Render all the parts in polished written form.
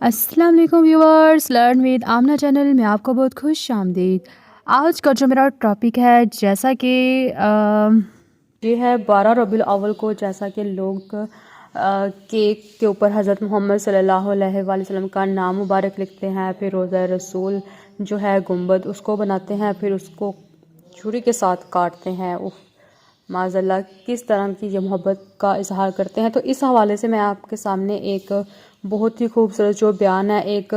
السلام علیکم viewers, learn with Amna channel میں آپ کو بہت خوش آمدید۔ آج کا جو میرا ٹاپک ہے، جیسا کہ یہ ہے 12 ربیع الاول کو، جیسا کہ لوگ کیک کے اوپر حضرت محمد صلی اللہ علیہ وآلہ وسلم کا نام مبارک لکھتے ہیں، پھر روضہ رسول جو ہے گنبد اس کو بناتے ہیں، پھر اس کو چھری کے ساتھ کاٹتے ہیں۔ معاذ اللہ، کس طرح کی یہ محبت کا اظہار کرتے ہیں۔ تو اس حوالے سے میں آپ کے سامنے ایک بہت ہی خوبصورت جو بیان ہے ایک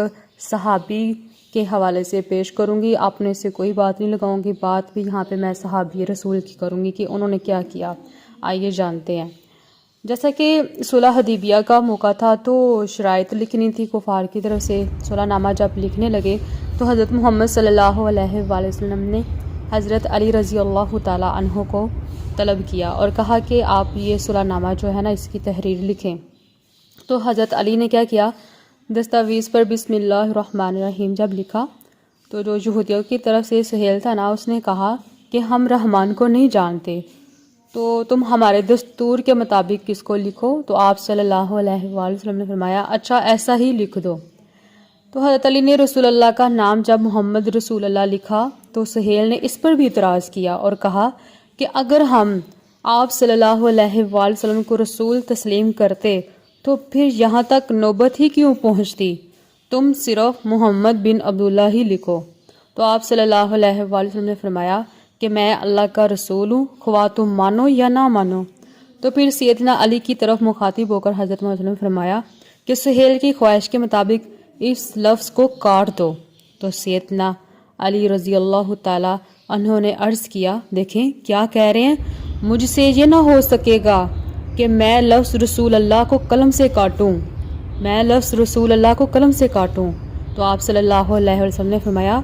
صحابی کے حوالے سے پیش کروں گی۔ آپ نے سے کوئی بات نہیں لگاؤں گی، بات بھی یہاں پہ میں صحابی رسول کی کروں گی کہ انہوں نے کیا کیا۔ آئیے جانتے ہیں۔ جیسا کہ صلح حدیبیہ کا موقع تھا تو شرائط لکھنی تھی کفار کی طرف سے۔ صلح نامہ جب لکھنے لگے تو حضرت محمد صلی اللہ علیہ وآلہ وسلم نے حضرت علی رضی اللہ تعالی عنہ کو طلب کیا اور کہا کہ آپ یہ صلح نامہ جو ہے نا اس کی تحریر لکھیں۔ تو حضرت علی نے کیا کیا، دستاویز پر بسم اللہ الرحمن الرحیم جب لکھا تو جو یہودیوں کی طرف سے سہیل تھا نا، اس نے کہا کہ ہم رحمان کو نہیں جانتے، تو تم ہمارے دستور کے مطابق کس کو لکھو۔ تو آپ صلی اللہ علیہ وآلہ وسلم نے فرمایا اچھا ایسا ہی لکھ دو۔ تو حضرت علی نے رسول اللہ کا نام جب محمد رسول اللہ لکھا تو سہیل نے اس پر بھی اعتراض کیا اور کہا کہ اگر ہم آپ صلی اللہ علیہ وآلہ وسلم کو رسول تسلیم کرتے تو پھر یہاں تک نوبت ہی کیوں پہنچتی، تم صرف محمد بن عبداللہ ہی لکھو۔ تو آپ صلی اللہ علیہ وآلہ وسلم نے فرمایا کہ میں اللہ کا رسول ہوں، خواہ تم مانو یا نہ مانو۔ تو پھر سیدنا علی کی طرف مخاطب ہو کر حضرت محمد نے فرمایا کہ سہیل کی خواہش کے مطابق اس لفظ کو کاٹ دو۔ تو سیدنا علی رضی اللہ تعالی عنہ نے عرض کیا دیکھیں کیا کہہ رہے ہیں، مجھ سے یہ نہ ہو سکے گا کہ میں لفظ رسول اللہ کو قلم سے کاٹوں، میں لفظ رسول اللہ کو قلم سے کاٹوں۔ تو آپ صلی اللہ علیہ وسلم نے فرمایا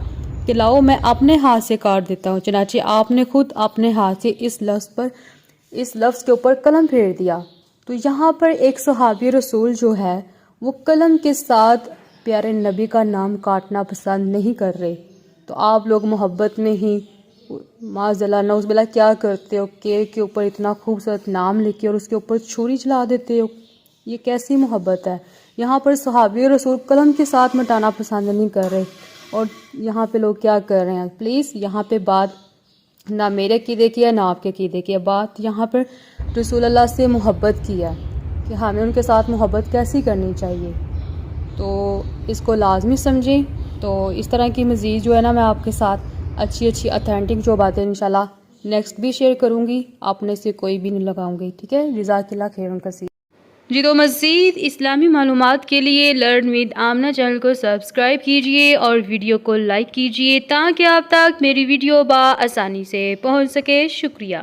کہ لاؤ میں اپنے ہاتھ سے کاٹ دیتا ہوں۔ چنانچہ آپ نے خود اپنے ہاتھ سے اس لفظ کے اوپر قلم پھیر دیا۔ تو یہاں پر ایک صحابی رسول جو ہے وہ قلم کے ساتھ پیارے نبی کا نام کاٹنا پسند نہیں کر رہے، تو آپ لوگ محبت میں ہی معاذ اللہ نعوذ باللہ کیا کرتے ہو، کیک کے اوپر اتنا خوبصورت نام لکھ کے اور اس کے اوپر چھری چلا دیتے ہو۔ یہ کیسی محبت ہے؟ یہاں پر صحابی رسول قلم کے ساتھ مٹانا پسند نہیں کر رہے، اور یہاں پہ لوگ کیا کر رہے ہیں۔ پلیز یہاں پہ بات نہ میرے عقیدے کی ہے نہ آپ کے عقیدے کی ہے، بات یہاں پر رسول اللہ سے محبت کی ہے کہ ہمیں ان کے ساتھ محبت کیسی کرنی چاہیے۔ تو اس کو لازمی سمجھیں۔ تو اس طرح کی مزید جو ہے نا میں آپ کے ساتھ اچھی اتھینٹک جو باتیں انشاءاللہ نیکسٹ بھی شیئر کروں گی، آپ نے سے کوئی بھی نہیں لگاؤں گی، ٹھیک ہے۔ جزاک اللہ خیرن کثیر۔ جی تو مزید اسلامی معلومات کے لیے لرن ود آمنہ چینل کو سبسکرائب کیجئے اور ویڈیو کو لائک کیجئے تاکہ آپ تک میری ویڈیو بآسانی سے پہنچ سکے۔ شکریہ۔